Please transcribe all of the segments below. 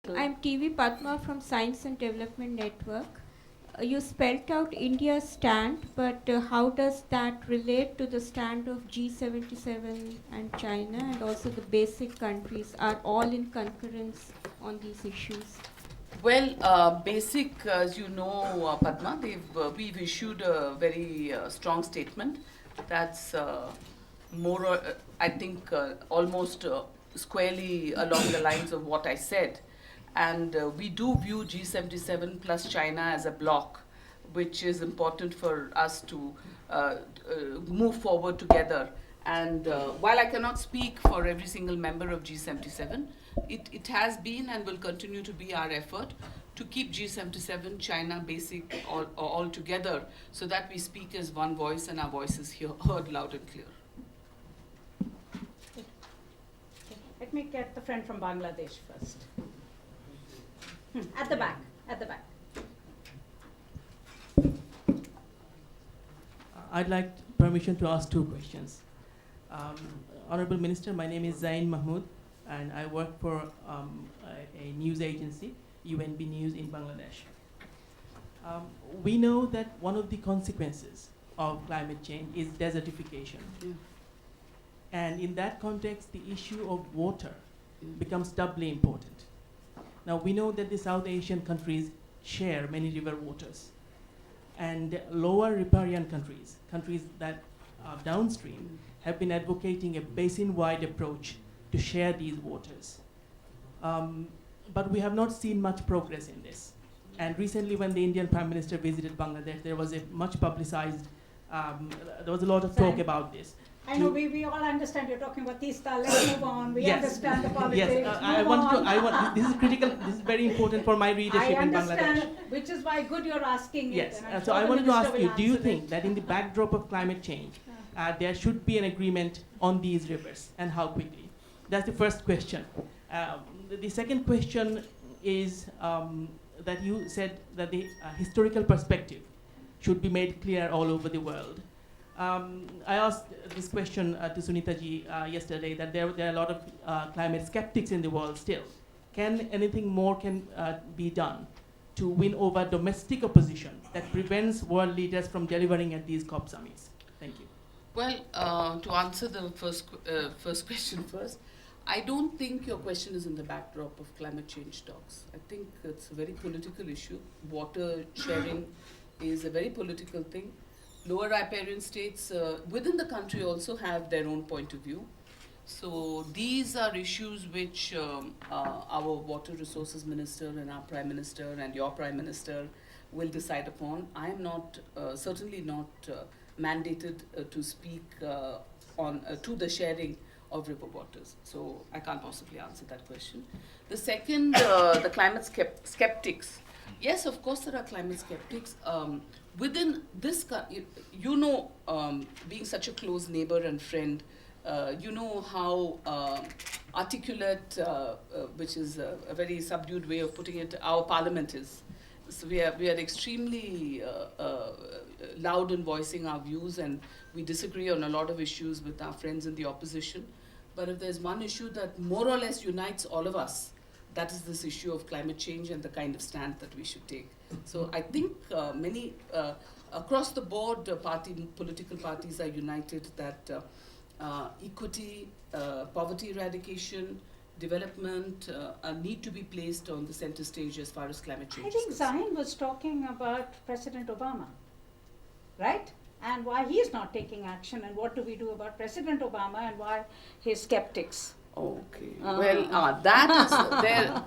little. I'm TV Padma from Science and Development Network. You spelled out India's stand, but how does that relate to the stand of G77 and China, and also the basic countries are all in concurrence on these issues? Well, basic, as you know, Padma, we've issued a very strong statement that's more, I think, almost squarely along the lines of what I said. And we do view G77 plus China as a bloc, which is important for us to move forward together. And while I cannot speak for every single member of G77, it has been and will continue to be our effort to keep G77, China, basic all together so that we speak as one voice and our voice is heard loud and clear. Let me get the friend from Bangladesh first. At the back, at the back. I'd like permission to ask two questions. Honorable Minister, my name is Zain Mahmood, and I work for a news agency, UNB News in Bangladesh. We know that one of the consequences of climate change is desertification. Yeah. And in that context, the issue of water becomes doubly important. Now, we know that the South Asian countries share many river waters. And lower riparian countries, countries that are downstream, have been advocating a basin-wide approach to share these waters. But we have not seen much progress in this. And recently, when the Indian Prime Minister visited Bangladesh, there was a much publicized, there was a lot of talk about this. I know we all understand you're talking about Tista. Let's move on. We understand the politics. Yes, this is critical. This is very important for my readership in Bangladesh. I understand, which is why good you're asking yes. it. So I wanted to ask you: do you think that in the backdrop of climate change, there should be an agreement on these rivers, and how quickly? That's the first question. The second question is that you said that the historical perspective should be made clear all over the world. I asked this question to Sunita ji yesterday, that there are a lot of climate skeptics in the world still. Can anything more be done to win over domestic opposition that prevents world leaders from delivering at these COP summits? Thank you. Well, to answer the first question first, I don't think your question is in the backdrop of climate change talks. I think it's a very political issue. Water sharing is a very political thing. Lower riparian states within the country also have their own point of view. So these are issues which our water resources minister and our prime minister and your prime minister will decide upon. I am not certainly not mandated to speak on to the sharing of river waters. So I can't possibly answer that question. The second, the climate skeptics. Yes, of course there are climate skeptics. Within this, being such a close neighbor and friend, you know how articulate, which is a very subdued way of putting it, our parliament is. So we are extremely loud in voicing our views, and we disagree on a lot of issues with our friends in the opposition. But if there's one issue that more or less unites all of us, that is this issue of climate change and the kind of stand that we should take. So I think many, across the board, political parties are united that equity, poverty eradication, development need to be placed on the center stage as far as climate change I think is concerned. Zain was talking about President Obama, right? And why he is not taking action, and what do we do about President Obama and why he's skeptics. Okay. Well, that is there.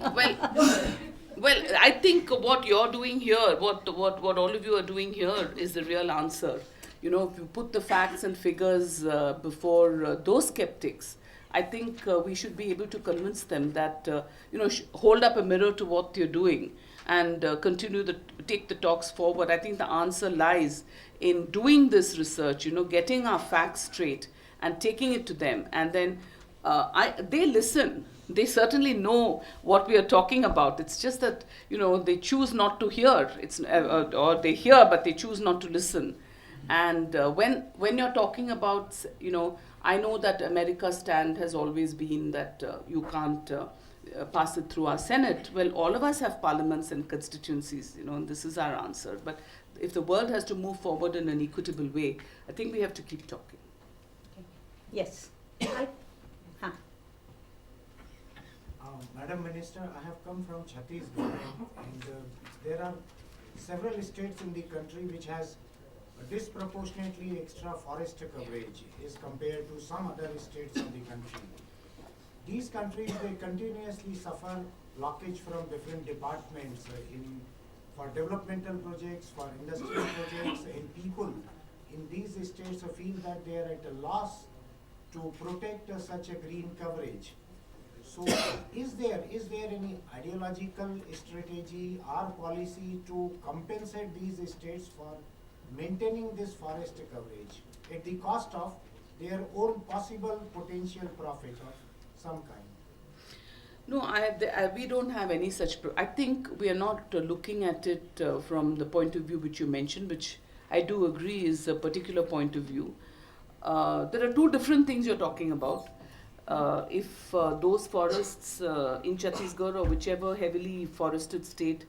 Well, I think what you're doing here, what all of you are doing here, is the real answer. You know, if you put the facts and figures before those skeptics, I think we should be able to convince them that hold up a mirror to what you're doing and take the talks forward. I think the answer lies in doing this research. Getting our facts straight and taking it to them, and then they listen. They certainly know what we are talking about. It's just that they choose not to hear. Or they hear, but they choose not to listen. And when you're talking about, I know that America's stand has always been that you can't pass it through our Senate. Well, all of us have parliaments and constituencies, and this is our answer. But if the world has to move forward in an equitable way, I think we have to keep talking. Okay. Yes. Madam Minister, I have come from Chhattisgarh, and there are several states in the country which has a disproportionately extra forest coverage as compared to some other states of the country. These countries, they continuously suffer blockage from different departments for developmental projects, for industrial projects, and people in these states feel that they are at a loss to protect such a green coverage. So is there any ideological strategy or policy to compensate these states for maintaining this forest coverage at the cost of their own possible potential profit of some kind? No, we don't have any such. I think we are not looking at it from the point of view which you mentioned, which I do agree is a particular point of view. There are two different things you're talking about. If those forests in Chhattisgarh or whichever heavily forested state,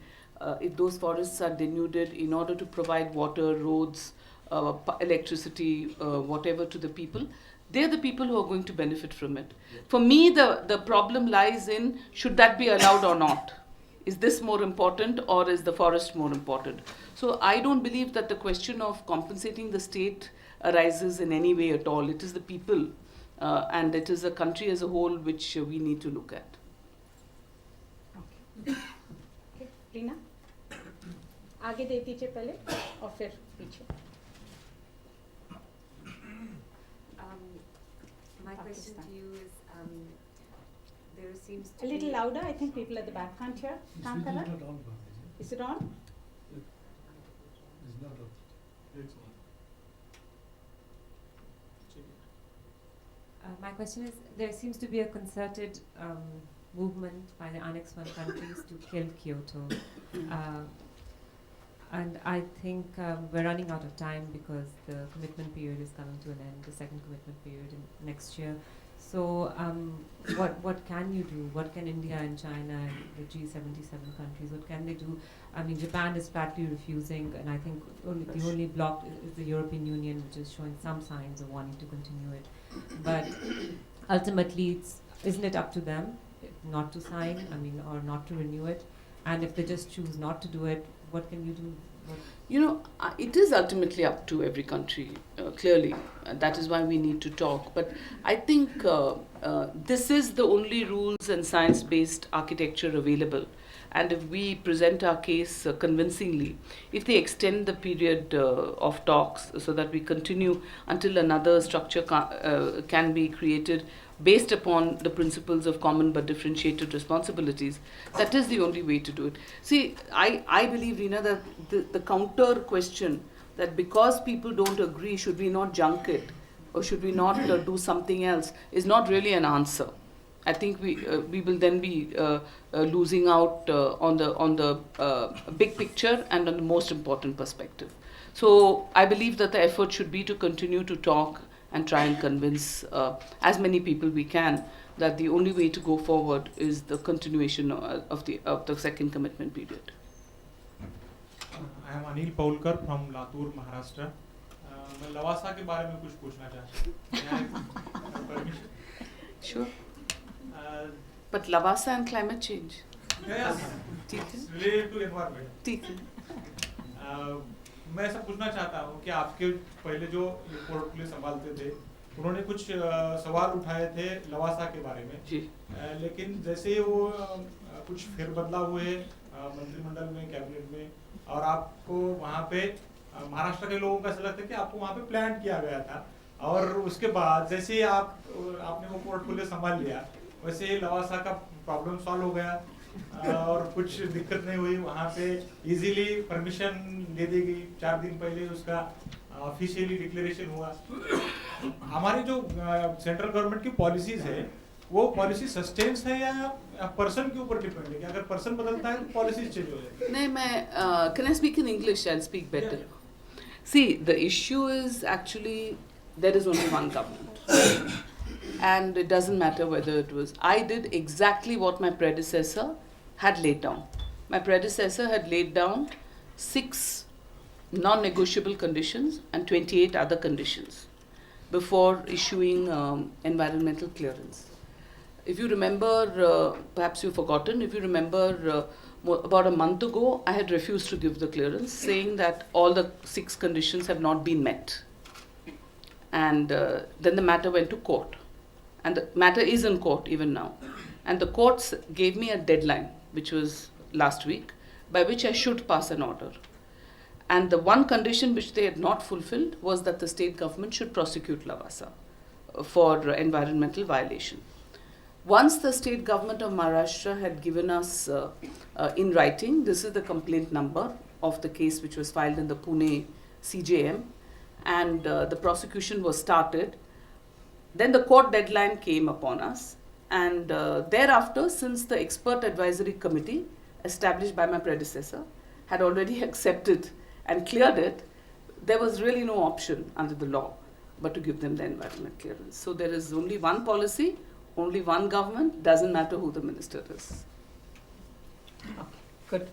if those forests are denuded in order to provide water, roads, electricity, whatever to the people, they're the people who are going to benefit from it. For me, the problem lies in, should that be allowed or not? Is this more important or is the forest more important? So I don't believe that the question of compensating the state arises in any way at all. It is the people and it is a country as a whole which we need to look at. Okay. Okay. Reena? आगे दे दीजिए पहले और फिर पीछे. My question to you is, there seems to A little be louder. I think people at the back can't hear. Can't hear? Is it on? It's not on. It's on. my question is, there seems to be a concerted movement by the Annex 1 countries to kill Kyoto. And I think we're running out of time because the commitment period is coming to an end, the second commitment period in next year. So what can you do? What can India and China and the G77 countries, what can they do? I mean, Japan is flatly refusing, and I think the only bloc is the European Union, which is showing some signs of wanting to continue it. But ultimately, isn't it up to them not to sign, or not to renew it? And if they just choose not to do it, what can you do? It is ultimately up to every country, clearly. That is why we need to talk. But I think this is the only rules and science-based architecture available. And if we present our case convincingly, if they extend the period of talks so that we continue until another structure can be created based upon the principles of common but differentiated responsibilities, that is the only way to do it. See, I believe, Reena, that the counter question that because people don't agree, should we not junk it or should we not do something else, is not really an answer. I think we will then be losing out on the big picture and on the most important perspective. So I believe that the effort should be to continue to talk and try and convince as many people we can that the only way to go forward is the continuation of the second commitment period. I am Anil Paulkar from Latur, Maharashtra. मैं लवासा के बारे में कुछ पूछना चाहता हूँ. Sure. But Lavasa and climate change. Yes. Related to environment. ठीक है. मैं ऐसा पूछना चाहता हूँ कि आपके पहले जो पोर्टफोलियो संभालते थे, उन्होंने कुछ सवाल उठाए थे लवासा के बारे में. जी. लेकिन जैसे वो कुछ फेरबदलाव हुए मंत्रिमंडल में, कैबिनेट में, और आपको वहाँ पे महाराष्ट्र के लोगों का ऐसा लगता है कि आपको वहाँ पे प्लान किया गया था, और उसके बाद जैसे ही आपने वो पोर्टफोलियो संभाल लिया, वैसे ही लवासा का प्रॉब्लम सॉल्व हो गया और कुछ दिक्कत नहीं हुई. वहाँ पे इजीली परमिशन दे दी गई. 4 दिन पहले उसका ऑफिशियली डिक्लेरेशन हुआ. हमारी जो सेंट्रल गवर्नमेंट की पॉलिसीज है, वो पॉलिसी सस्टेन्स है या पर्सन के ऊपर डिपेंड है? कि अगर पर्सन बदलता है तो पॉलिसीज चेंज हो जाएगी. नहीं, मैं can I speak in English? I'll speak better. See, the issue is actually there is only one government. and it doesn't matter whether it was. I did exactly what my predecessor had laid down. My predecessor had laid down 6 non-negotiable conditions and 28 other conditions before issuing environmental clearance. If you remember, perhaps you've forgotten, if you remember about a month ago, I had refused to give the clearance, saying that all the 6 conditions have not been met. And then the matter went to court. And the matter is in court even now. And the courts gave me a deadline, which was last week, by which I should pass an order. And the one condition which they had not fulfilled was that the state government should prosecute Lavasa for environmental violation. Once the state government of Maharashtra had given us in writing, this is the complaint number of the case which was filed in the Pune CJM, and the prosecution was started. Then the court deadline came upon us, and thereafter, since the expert advisory committee established by my predecessor had already accepted and cleared it, there was really no option under the law but to give them the environment clearance. So there is only one policy, only one government, doesn't matter who the minister is. Okay, good.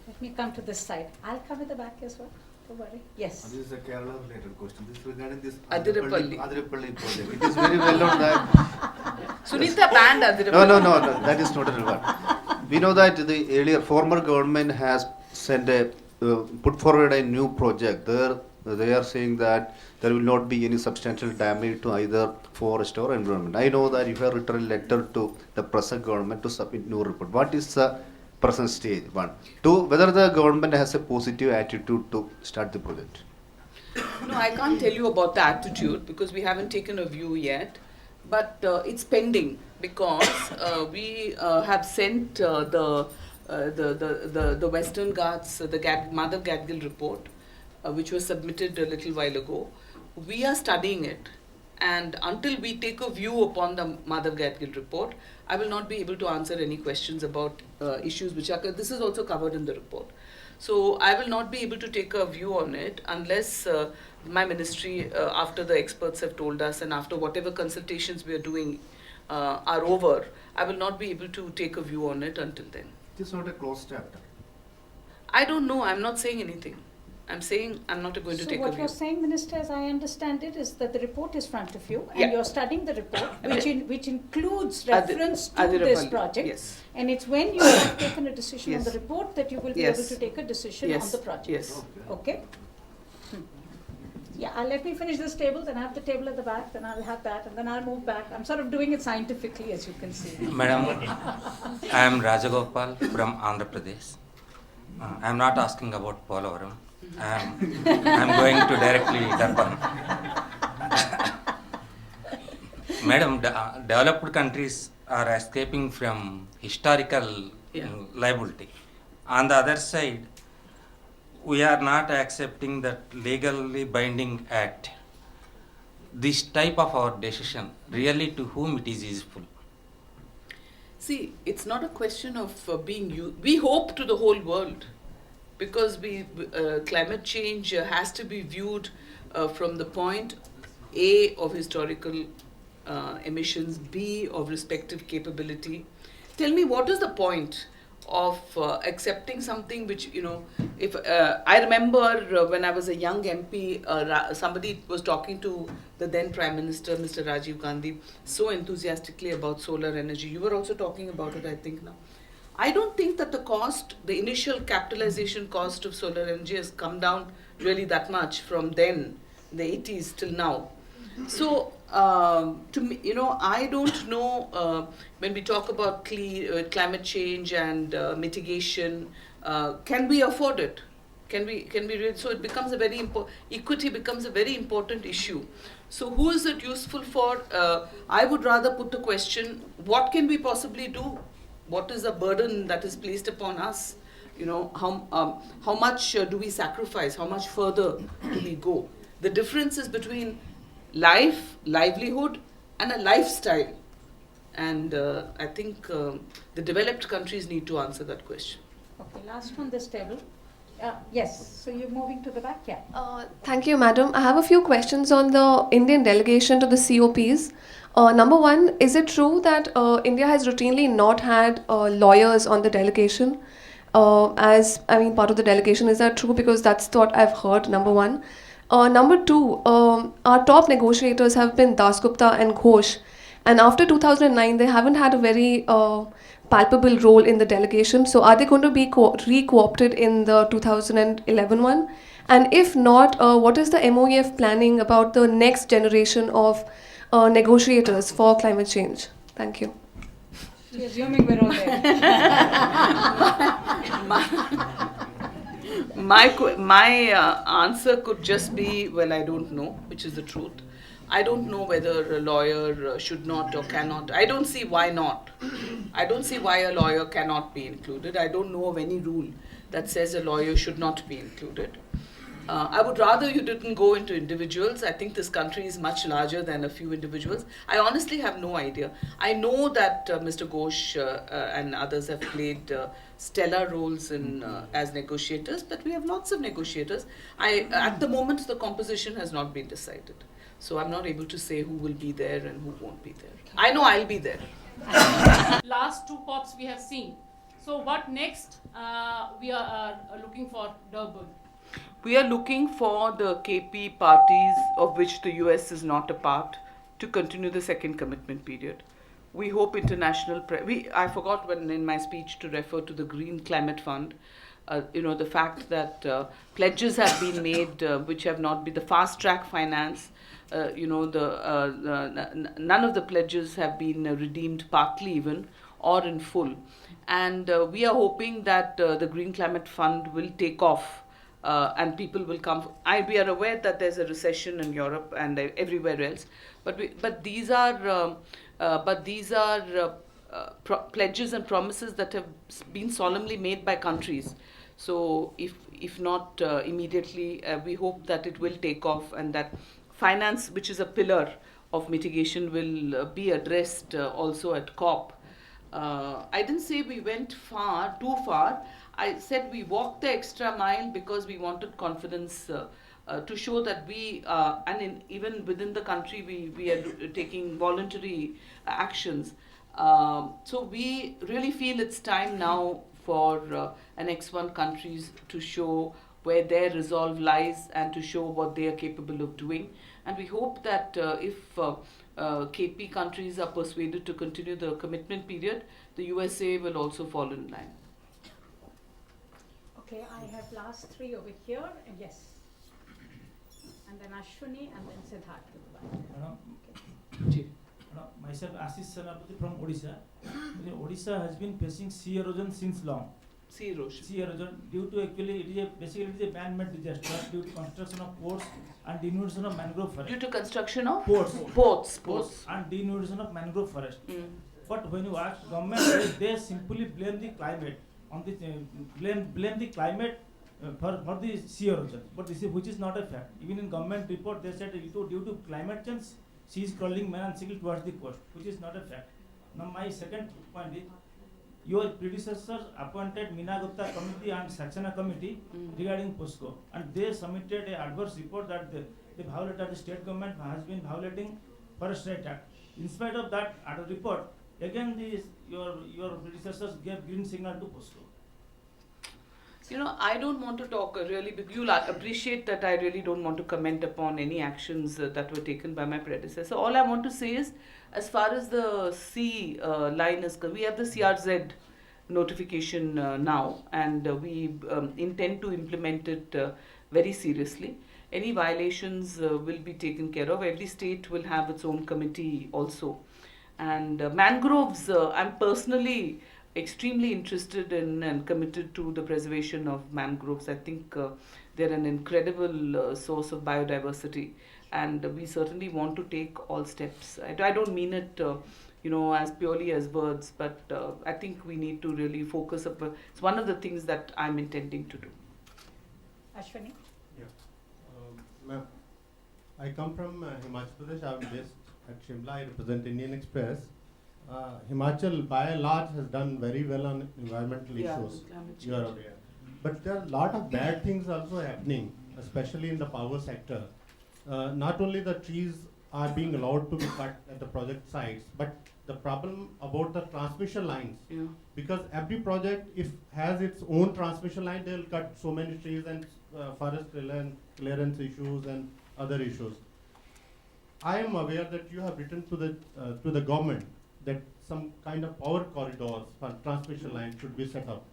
Let me come to this side. I'll come at the back as well. Don't worry. Yes. This is a Kerala related question. This regarding this Adirapalli. Adirapalli project. It is very well known that. Sunita banned Adirapalli. No, that is not relevant. We know that the earlier former government has sent put forward a new project. There they are saying that there will not be any substantial damage to either forest or environment. I know that you have written a letter to the present government to submit new report. What is the present stage? 1. 2. Whether the government has a positive attitude to start the project. No, I can't tell you about the attitude because we haven't taken a view yet. But it's pending because we have sent the Western Ghats, the Madhav Gadgil report, which was submitted a little while ago. We are studying it, and until we take a view upon the Madhav Gadgil report, I will not be able to answer any questions about issues which are. This is also covered in the report. So I will not be able to take a view on it unless my ministry, after the experts have told us and after whatever consultations we are doing are over, I will not be able to take a view on it until then. It is not a closed chapter. I don't know. I'm not saying anything. I'm saying I'm not going to take a So what view. you're saying, Minister, as I understand it, is that the report is front of you, and Yeah. you're studying the report, which includes Adi- reference to Adirapalli, this project. Yes. And it's when you have taken a decision on Yes. the report that you will be Yes. able to take a decision on Yes. the project. Yes. Okay? Yeah, let me finish this table, then I have the table at the back, then I'll have that, and then I'll move back. I'm sort of doing it scientifically, as you can see. Madam, I am Rajagopal from Andhra Pradesh. I am not asking about Polavaram. I am going to directly Durban. Madam, developed countries are escaping from historical liability. On the other side, we are not accepting that legally binding act. This type of our decision, really to whom it is useful? See, it's not a question of being used. We hope to the whole world because climate change has to be viewed from the point A of historical emissions, B of respective capability. Tell me, what is the point of accepting something which, if I remember when I was a young MP, somebody was talking to the then Prime Minister, Mr. Rajiv Gandhi, so enthusiastically about solar energy. You were also talking about it, I think, now. I don't think that the initial capitalization cost of solar energy has come down really that much from then, the 80s till now. So, to me, I don't know when we talk about climate change and mitigation, can we afford it? Can we really? So it becomes equity becomes a very important issue. So who is it useful for? I would rather put the question, what can we possibly do? What is the burden that is placed upon us? How much do we sacrifice? How much further do we go? The difference is between life, livelihood, and a lifestyle. And I think the developed countries need to answer that question. Okay, last on this table. Yes, so you're moving to the back, yeah. Thank you, madam. I have a few questions on the Indian delegation to the COPs. Number one, is it true that India has routinely not had lawyers on the delegation? Part of the delegation, is that true? Because that's what I've heard, number one. Number two, our top negotiators have been Dasgupta and Ghosh. And after 2009, they haven't had a very palpable role in the delegation. So are they going to be re-co-opted in the 2011 one? And if not, what is the MOEF planning about the next generation of negotiators for climate change? Thank you. Assuming we're all there. My answer could just be, well, I don't know, which is the truth. I don't know whether a lawyer should not or cannot. I don't see why not. I don't see why a lawyer cannot be included. I don't know of any rule that says a lawyer should not be included. I would rather you didn't go into individuals. I think this country is much larger than a few individuals. I honestly have no idea. I know that Mr. Ghosh and others have played stellar roles in as negotiators, but we have lots of negotiators. At the moment, the composition has not been decided. So I'm not able to say who will be there and who won't be there. I know I'll be there. Last two COPs we have seen. So what next we are looking for Durban? We are looking for the KP parties, of which the US is not a part, to continue the second commitment period. We hope international... I forgot when in my speech to refer to the Green Climate Fund. The fact that pledges have been made which have not been... The fast-track finance, none of the pledges have been redeemed partly even or in full. And we are hoping that the Green Climate Fund will take off and people will come. We are aware that there's a recession in Europe and everywhere else, but these are pledges and promises that have been solemnly made by countries. So if not immediately, we hope that it will take off and that finance, which is a pillar of mitigation, will be addressed also at COP. I didn't say we went too far. I said we walked the extra mile because we wanted confidence to show that we, even within the country, we are taking voluntary actions. So we really feel it's time now for an X1 countries to show where their resolve lies and to show what they are capable of doing. And we hope that if KP countries are persuaded to continue the commitment period, the USA will also fall in line. Okay, I have last three over here. Yes. And then Ashwini and then Siddharth. Myself, Ashish Senapati from Odisha. Odisha has been facing sea erosion since long. Sea erosion. Sea erosion due to actually it is a man-made disaster due to construction of ports and denudation of mangrove forest. Due to construction of ports and denudation of mangrove forest. But when you ask government, they simply blame the climate on the blame the climate for the sea erosion. But which is not a fact. Even in government report, they said due to climate change, sea is crawling man and single towards the coast, which is not a fact. Now my second point is, your predecessors appointed Meena Gupta committee and Saxena committee regarding POSCO, and they submitted an adverse report that the state government has been violating Forest Right Act. In spite of that report, again your predecessors gave green signal to POSCO. I don't want to talk really, but you'll appreciate that I really don't want to comment upon any actions that were taken by my predecessor. All I want to say is, as far as the sea line is concerned, we have the CRZ notification now, and we intend to implement it very seriously. Any violations will be taken care of. Every state will have its own committee also. And mangroves, I'm personally extremely interested in and committed to the preservation of mangroves. I think they're an incredible source of biodiversity, and we certainly want to take all steps. I don't mean it as purely as words, but I think we need to really focus up. It's one of the things that I'm intending to do. Ashwini? Yeah. Ma'am, I come from Himachal Pradesh. I'm based at Shimla. I represent Indian Express. Himachal, by and large, has done very well on environmental issues. You are aware. but there are a lot of bad things also happening, especially in the power sector. Not only the trees are being allowed to be cut at the project sites, but the problem about the transmission lines. Yeah. Because every project, if has its own transmission line, they'll cut so many trees and forest clearance issues and other issues. I am aware that you have written to the government that some kind of power corridors for transmission lines should be set up.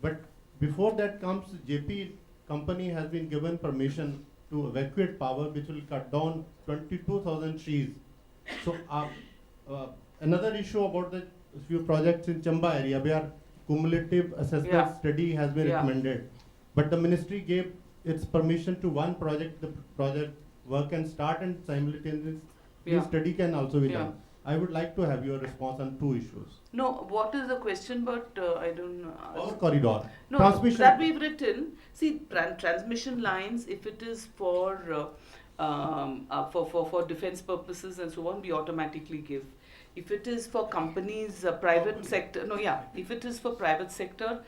But before that comes, JP company has been given permission to evacuate power, which will cut down 22,000 trees. So another issue about the few projects in Chamba area where cumulative assessment study has been recommended, but the ministry gave its permission to one project. The project work can start and simultaneously study can also be done. I would like to have your response on two issues. No, what is the question? But I don't know. Power corridor. No, transmission. that we've written. See, transmission lines, if it is for defense purposes and so on, we automatically give. If it is for companies, private sector, if it is for private sector,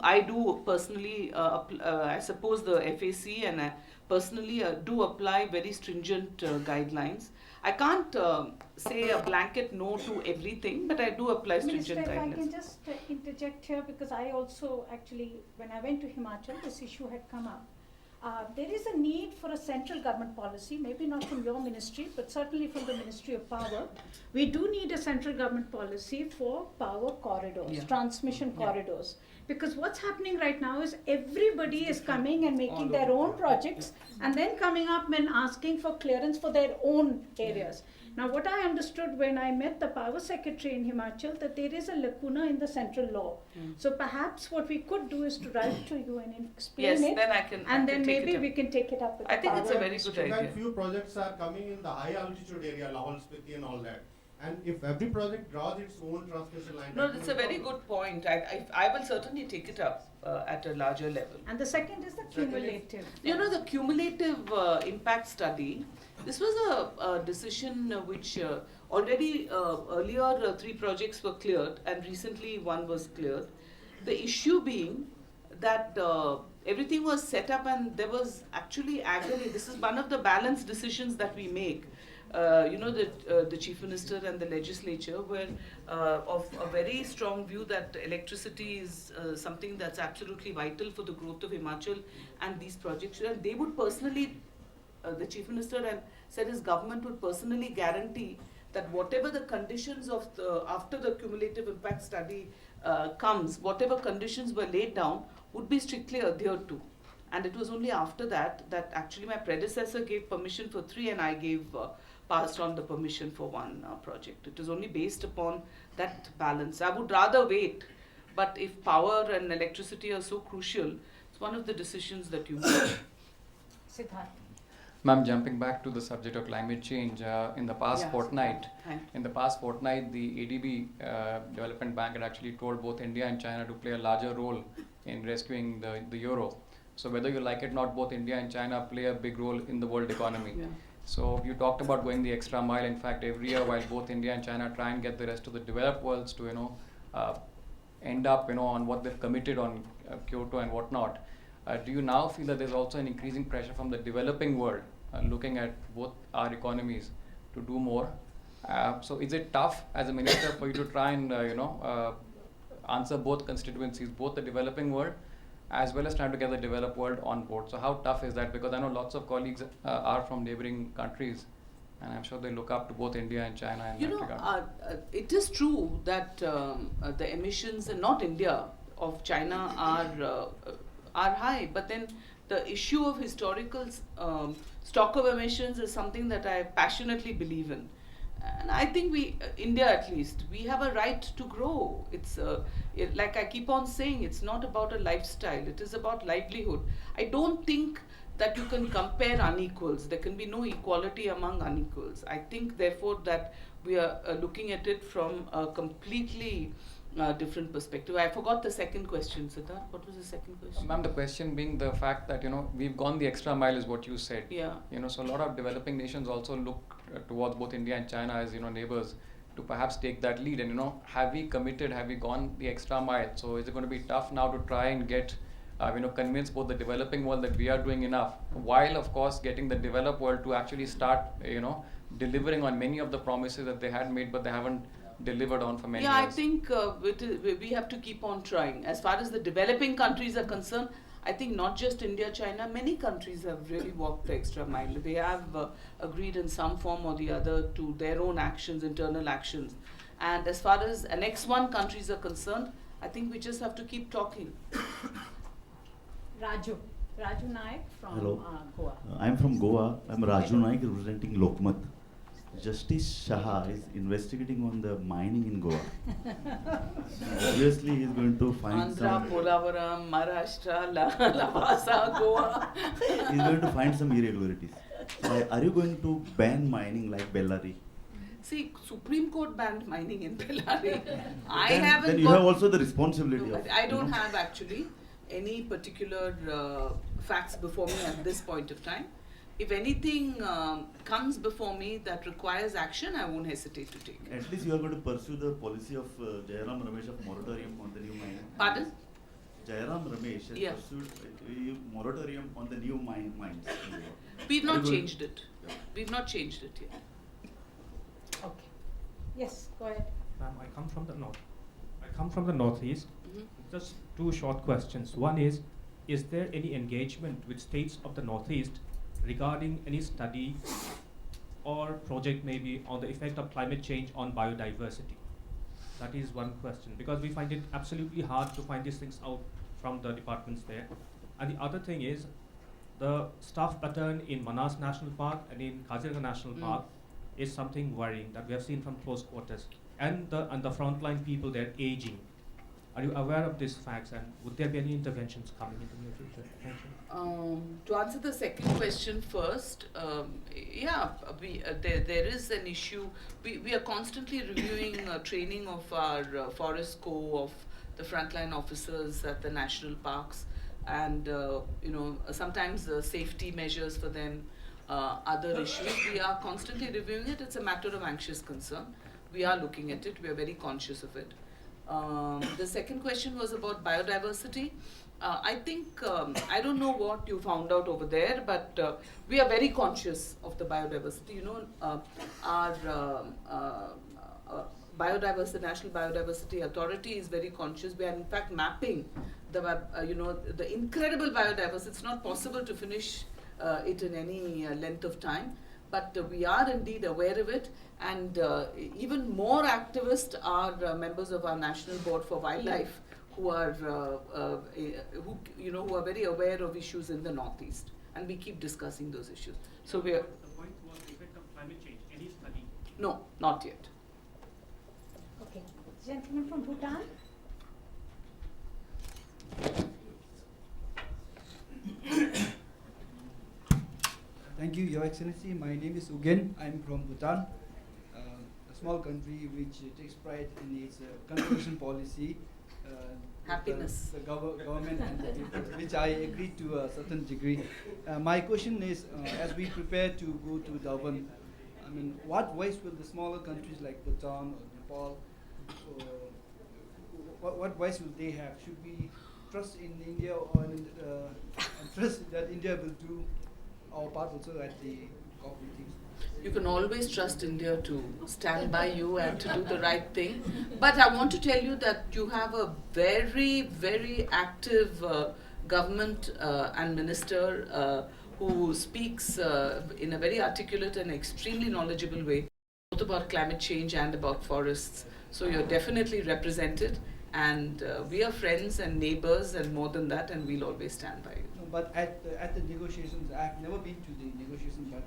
I do personally, I suppose the FAC and I personally do apply very stringent guidelines. I can't say a blanket no to everything, but I do apply stringent Minister, guidelines. if I can just interject here, because I also actually, when I went to Himachal, this issue had come up. There is a need for a central government policy, maybe not from your ministry, but certainly from the Ministry of Power. We do need a central government policy for power corridors, transmission corridors. Because what's happening right now is everybody is coming and making their own projects and then coming up and asking for clearance for their own areas. Now, what I understood when I met the power secretary in Himachal, that there is a lacuna in the central law. So perhaps what we could do is to write to you and explain it, then I can. and then maybe we can take it up with I the think power it's a very good ministry. idea. Few projects are coming in the high altitude area, Lahore Spiti and all that. And if every project draws its own transmission line. No, that's a very good point. I will certainly take it up at a larger level. And the second is the cumulative. You know, the cumulative impact study, this was a decision which already earlier 3 projects were cleared and recently 1 was cleared. The issue being that everything was set up and there was actually agony. This is one of the balanced decisions that we make. The Chief Minister and the legislature were of a very strong view that electricity is something that's absolutely vital for the growth of Himachal and these projects. And they would personally, the Chief Minister and said his government would personally guarantee that whatever the conditions of after the cumulative impact study comes, whatever conditions were laid down would be strictly adhered to. And it was only after that actually my predecessor gave permission for 3 and I passed on the permission for 1 project. It was only based upon that balance. I would rather wait, but if power and electricity are so crucial, it's one of the decisions that you make. Siddharth. Ma'am, jumping back to the subject of climate change, in the past fortnight, the ADB Development Bank had actually told both India and China to play a larger role in rescuing the euro. So whether you like it or not, both India and China play a big role in the world economy. So you talked about going the extra mile. In fact, every year while both India and China try and get the rest of the developed worlds to end up on what they've committed on Kyoto and whatnot. Do you now feel that there's also an increasing pressure from the developing world looking at both our economies to do more? So is it tough as a minister for you to try and answer both constituencies, both the developing world as well as trying to get the developed world on board? So how tough is that? Because I know lots of colleagues are from neighboring countries, and I'm sure they look up to both India and China in that regard. It is true that the emissions, not India, of China are high, but then the issue of historical stock of emissions is something that I passionately believe in. And I think India at least, we have a right to grow. It's like I keep on saying, it's not about a lifestyle, it is about livelihood. I don't think that you can compare unequals. There can be no equality among unequals. I think therefore that we are looking at it from a completely different perspective. I forgot the second question, Siddharth. What was the second question? Ma'am, the question being the fact that we've gone the extra mile is what you said. Yeah. So a lot of developing nations also look towards both India and China as neighbors to perhaps take that lead. And have we committed? Have we gone the extra mile? So is it going to be tough now to try and get convince both the developing world that we are doing enough, while of course getting the developed world to actually start, delivering on many of the promises that they had made, but they haven't delivered on for many Yeah, years. I think we have to keep on trying. As far as the developing countries are concerned, I think not just India, China, many countries have really walked the extra mile. They have agreed in some form or the other to their own actions, internal actions. And as far as Annex 1 countries are concerned, I think we just have to keep talking. Raju Naik from Hello. Goa. I'm from Goa. I'm Raju Naik representing Lokmat. Justice Shah is investigating on the mining in Goa. Obviously, he's going to find Andhra, Polavaram, Maharashtra, Lavasa, Goa. he's going to find some irregularities. So are you going to ban mining like Bellary? See, Supreme Court banned mining in Bellary. Then you have also the responsibility No, of. I don't have actually any particular facts before me at this point of time. If anything comes before me that requires action, I won't hesitate to take it. At least you are going to pursue the policy of Jairam Ramesh of moratorium on the new mining. Pardon? Jairam Ramesh has pursued a moratorium on the new mines. We've not changed it. We've not changed it yet. Okay. Yes, go ahead. Ma'am, I come from the north. I come from the northeast. Just two short questions. One is there any engagement with states of the northeast regarding any study or project maybe on the effect of climate change on biodiversity? That is one question, because we find it absolutely hard to find these things out from the departments there. And the other thing is the staff pattern in Manas National Park and in Kaziranga National Park is something worrying that we have seen from close quarters. And the frontline people, they're aging. Are you aware of these facts, and would there be any interventions coming in the near future? Thank you. To answer the second question first, there is an issue. We are constantly reviewing training of our forest corps, of the frontline officers at the national parks, and sometimes safety measures for them, other issues. We are constantly reviewing it. It's a matter of anxious concern. We are looking at it. We are very conscious of it. The second question was about biodiversity. I think, I don't know what you found out over there, but we are very conscious of the biodiversity. Our National Biodiversity Authority is very conscious. We are in fact mapping the incredible biodiversity. It's not possible to finish it in any length of time. But we are indeed aware of it, and even more activists are members of our National Board for Wildlife, who are who are very aware of issues in the Northeast, and we keep discussing those issues. So we are. The point was the effect of climate change. Any study? No, not yet. Okay, gentleman from Bhutan. Thank you, Your Excellency. My name is Ugen. I'm from Bhutan, a small country which takes pride in its conservation policy. Happiness. The government and the people, which I agree to a certain degree. My question is, as we prepare to go to Durban, I mean, what voice will the smaller countries like Bhutan or Nepal, what voice will they have? Should we trust in India or trust that India will do our part also at the COP meetings? You can always trust India to stand by you and to do the right thing. But I want to tell you that you have a very, very active government and minister who speaks in a very articulate and extremely knowledgeable way, both about climate change and about forests. So you're definitely represented, and we are friends and neighbors and more than that, and we'll always stand by you. No, but at the negotiations, I've never been to the negotiations, but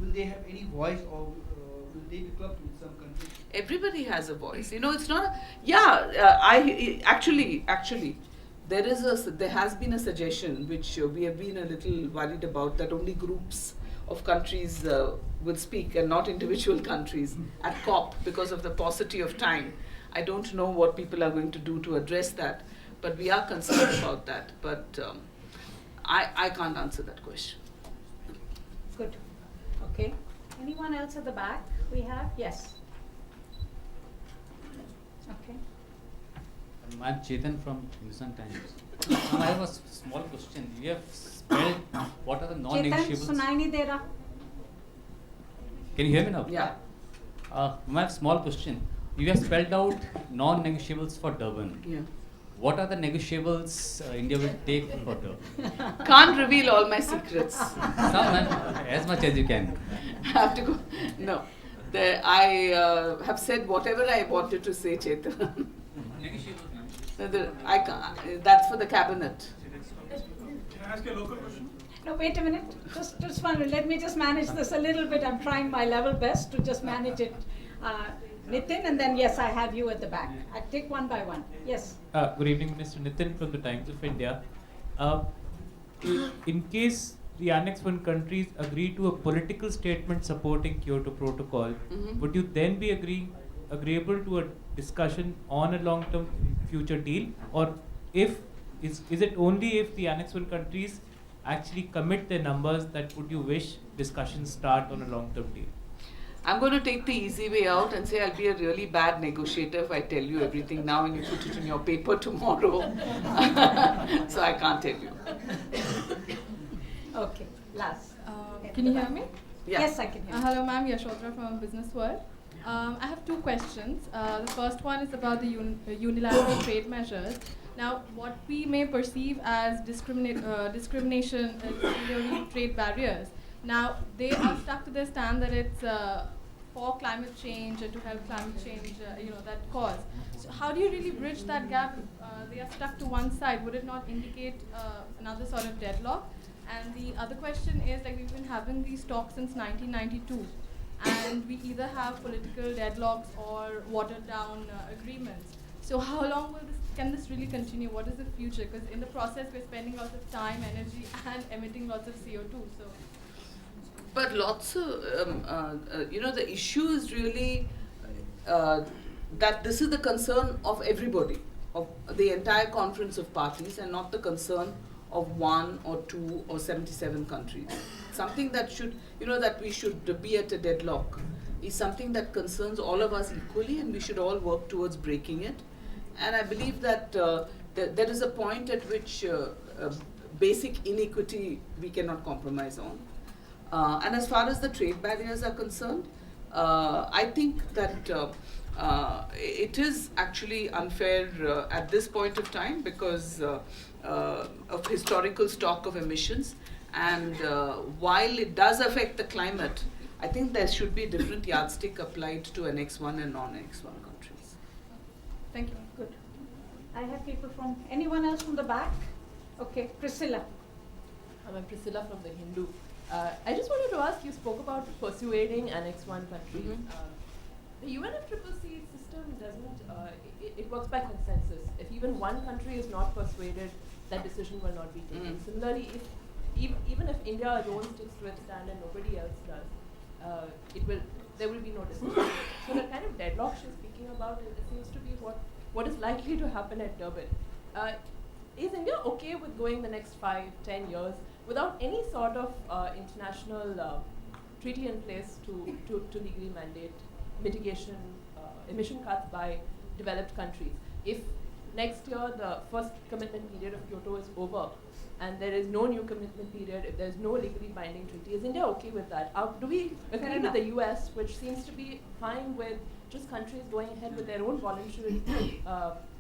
will they have any voice, or will they be clubbed with some countries? Everybody has a voice. It's not. Actually, there has been a suggestion which we have been a little worried about, that only groups of countries will speak and not individual countries at COP because of the paucity of time. I don't know what people are going to do to address that, but we are concerned about that. But I can't answer that question. Good. Okay. Anyone else at the back? We have? Yes. Okay. I'm Chetan from Hindustan Times. Now I have a small question. You have spelled what are the non-negotiables? Chetan, sunai nahi de raha. Can you hear me now? Yeah. I have a small question. You have spelled out non-negotiables for Durban. Yeah. What are the negotiables India will take for Durban? Can't reveal all my secrets. As much as you can. I have to go. No. I have said whatever I wanted to say, Chetan. That's for the cabinet. Can I ask you a local question? No, wait a minute. Just one minute. Let me just manage this a little bit. I'm trying my level best to just manage it. Nitin, and then yes, I have you at the back. I take one by one. Yes. Good evening, Mr. Nitin from the Times of India. In case the Annex 1 countries agree to a political statement supporting Kyoto Protocol, would you then be agreeable to a discussion on a long-term future deal? Or is it only if the Annex 1 countries actually commit their numbers that would you wish discussions start on a long-term deal? I'm going to take the easy way out and say I'll be a really bad negotiator if I tell you everything now and you put it in your paper tomorrow. So I can't tell you. Okay, last. Can you hear me? Yeah. Yes, I can hear you. Hello, ma'am. Yashodhara from Business World. I have two questions. The first one is about the unilateral trade measures. Now, what we may perceive as discrimination in trade barriers, now they are stuck to their stand that it's for climate change and to help climate change, that cause. So how do you really bridge that gap? They are stuck to one side. Would it not indicate another sort of deadlock? And the other question is, like, we've been having these talks since 1992, and we either have political deadlocks or watered down agreements. So how long can this really continue? What is the future? Because in the process, we're spending lots of time, energy, and emitting lots of CO2. So. But lots of, the issue is really that this is the concern of everybody, of the entire conference of parties, and not the concern of 1 or 2 or 77 countries. Something that should, that we should be at a deadlock is something that concerns all of us equally, and we should all work towards breaking it. And I believe that there is a point at which basic inequity we cannot compromise on. And as far as the trade barriers are concerned, I think that it is actually unfair at this point of time because of historical stock of emissions. And while it does affect the climate, I think there should be a different yardstick applied to Annex 1 and non-Annex 1 countries. Thank you. Good. I have people from, anyone else from the back? Okay, Priscilla. I'm Priscilla from The Hindu. I just wanted to ask, you spoke about persuading Annex 1 countries. The UNFCCC system doesn't, it works by consensus. If even one country is not persuaded, that decision will not be taken. Similarly, even if India alone sticks to its stand and nobody else does, there will be no decision. So the kind of deadlock she's speaking about, it seems to be what is likely to happen at Durban. Is India okay with going the next 5-10 years without any sort of international treaty in place to legally mandate mitigation, emission cuts by developed countries? If next year the first commitment period of Kyoto is over and there is no new commitment period, if there's no legally binding treaty, is India okay with that? Do we agree with the US, which seems to be fine with just countries going ahead with their own voluntary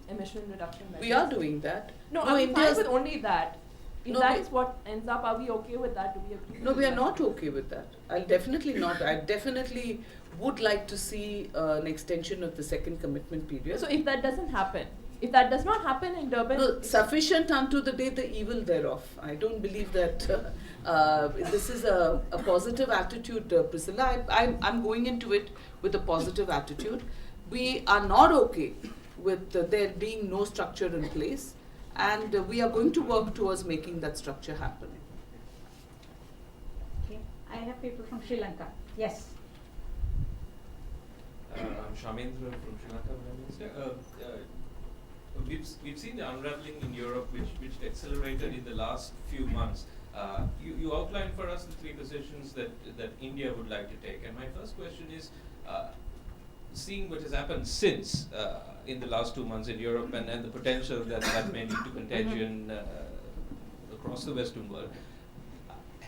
emission reduction measures? We are doing that. No, I'm fine with only that. If that is what ends up, are we okay with that? Do we agree? No, we are not okay with that. I'll definitely not. I definitely would like to see an extension of the second commitment period. So if that doesn't happen, if that does not happen in Durban... No, sufficient unto the day the evil thereof. I don't believe that this is a positive attitude, Priscilla. I'm going into it with a positive attitude. We are not okay with there being no structure in place, and we are going to work towards making that structure happen. Okay, I have people from Sri Lanka. Yes. I'm Shamendra from Sri Lanka, Prime Minister. We've seen the unraveling in Europe, which accelerated in the last few months. You outlined for us the 3 positions that India would like to take, and my first question is, seeing what has happened since in the last 2 months in Europe and the potential that may lead to contagion across the Western world,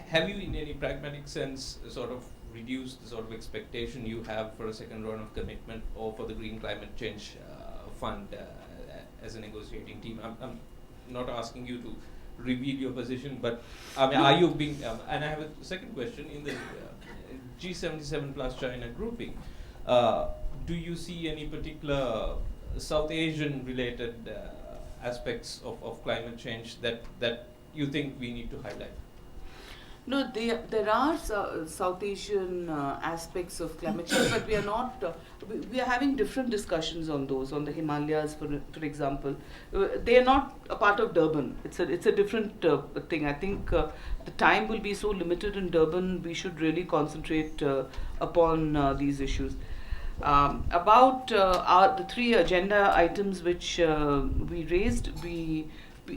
have you in any pragmatic sense sort of reduced the sort of expectation you have for a second round of commitment or for the Green Climate Change Fund as a negotiating team? I'm not asking you to reveal your position, but I mean, are you being, and I have a second question, in the G77 plus China grouping, do you see any particular South Asian related aspects of climate change that you think we need to highlight? No, there are South Asian aspects of climate change, but we are not. We are having different discussions on those, on the Himalayas, for example. They are not a part of Durban. It's a different thing. I think the time will be so limited in Durban. We should really concentrate upon these issues. About the 3 agenda items which we raised,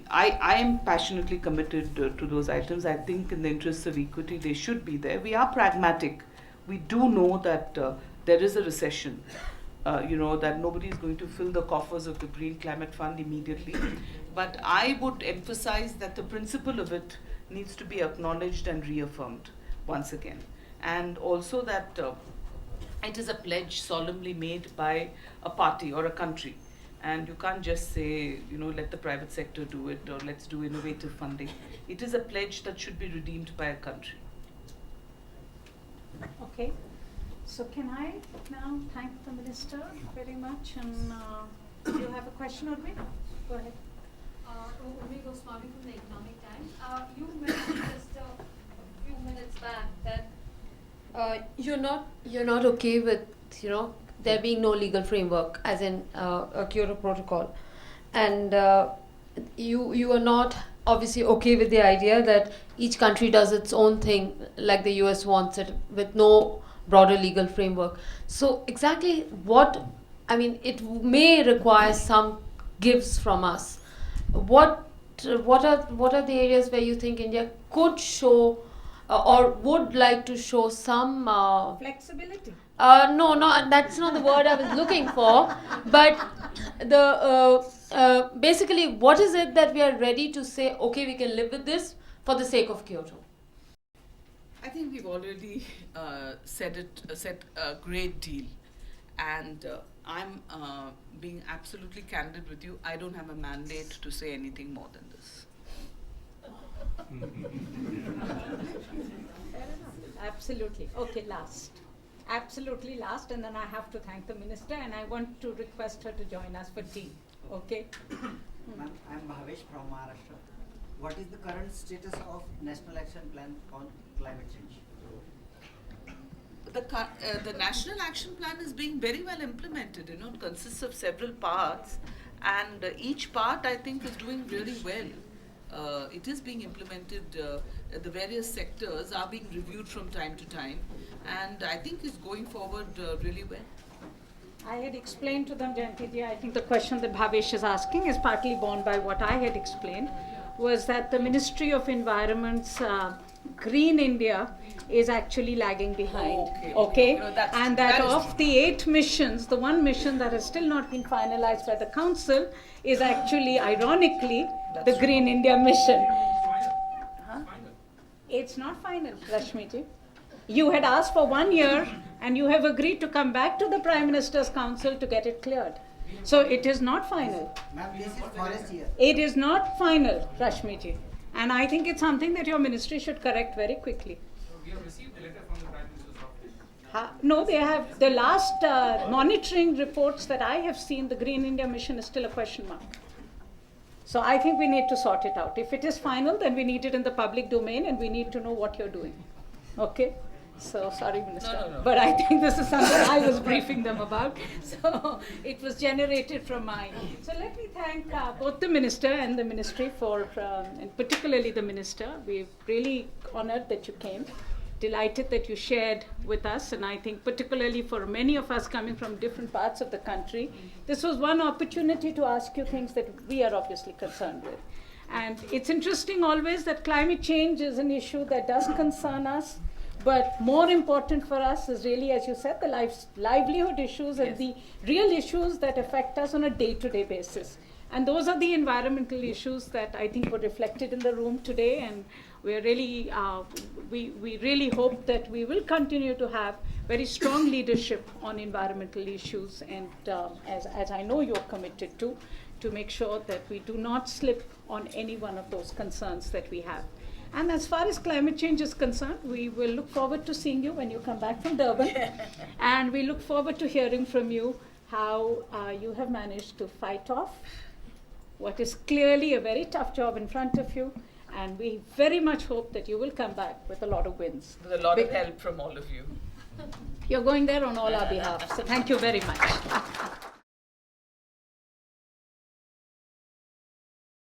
I am passionately committed to those items. I think in the interests of equity, they should be there. We are pragmatic. We do know that there is a recession, that nobody is going to fill the coffers of the Green Climate Fund immediately. But I would emphasize that the principle of it needs to be acknowledged and reaffirmed once again. And also that it is a pledge solemnly made by a party or a country. And you can't just say, let the private sector do it or let's do innovative funding. It is a pledge that should be redeemed by a country. Okay. So can I now thank the Minister very much? And do you have a question, Urmi? Go ahead. Urmi Goswami from the Economic Times. You mentioned just a few minutes back that you're not okay with, there being no legal framework, as in a Kyoto Protocol, and you are not obviously okay with the idea that each country does its own thing, like the US wants it, with no broader legal framework. So exactly it may require some gives from us. What are the areas where you think India could show or would like to show some flexibility? No, that's not the word I was looking for. But basically, what is it that we are ready to say, okay, we can live with this for the sake of Kyoto? I think we've already said a great deal. And I'm being absolutely candid with you. I don't have a mandate to say anything more than this. Absolutely. Okay, last. Absolutely last, and then I have to thank the Minister, and I want to request her to join us for tea. Okay? Ma'am, I'm Bhavesh from Maharashtra. What is the current status of National Action Plan on climate change? The National Action Plan is being very well implemented. It consists of several parts, and each part I think is doing really well. It is being implemented. The various sectors are being reviewed from time to time, and I think it's going forward really well. I had explained to them, Jayantiji, I think the question that Bhavesh is asking is partly borne by what I had explained, was that the Ministry of Environment's Green India is actually lagging behind. Okay? And that of the 8 missions, the one mission that has still not been finalized by the Council is actually, ironically, the Green India mission. It's not final, Rashmiji. You had asked for 1 year and you have agreed to come back to the Prime Minister's Council to get it cleared. So it is not final. Ma'am, this is forest year. It is not final, Rashmiji. And I think it's something that your ministry should correct very quickly. So we have received the letter from the Prime Minister's office. No, they have. The last monitoring reports that I have seen, the Green India mission is still a question mark. So I think we need to sort it out. If it is final, then we need it in the public domain and we need to know what you're doing. Okay? So, sorry, Minister. No. But I think this is something I was briefing them about. So, it was generated from mine. So, let me thank both the Minister and the Ministry for, and particularly the Minister. We're really honored that you came. Delighted that you shared with us, and I think particularly for many of us coming from different parts of the country, this was one opportunity to ask you things that we are obviously concerned with. And it's interesting always that climate change is an issue that does concern us. But more important for us is really, as you said, the livelihood issues and the real issues that affect us on a day-to-day basis. And those are the environmental issues that I think were reflected in the room today. And we're really, we really hope that we will continue to have very strong leadership on environmental issues. And as I know you're committed to make sure that we do not slip on any one of those concerns that we have. And as far as climate change is concerned, we will look forward to seeing you when you come back from Durban. And we look forward to hearing from you how you have managed to fight off what is clearly a very tough job in front of you. And we very much hope that you will come back with a lot of wins. With a lot of help from all of you. You're going there on all our behalf. So thank you very much.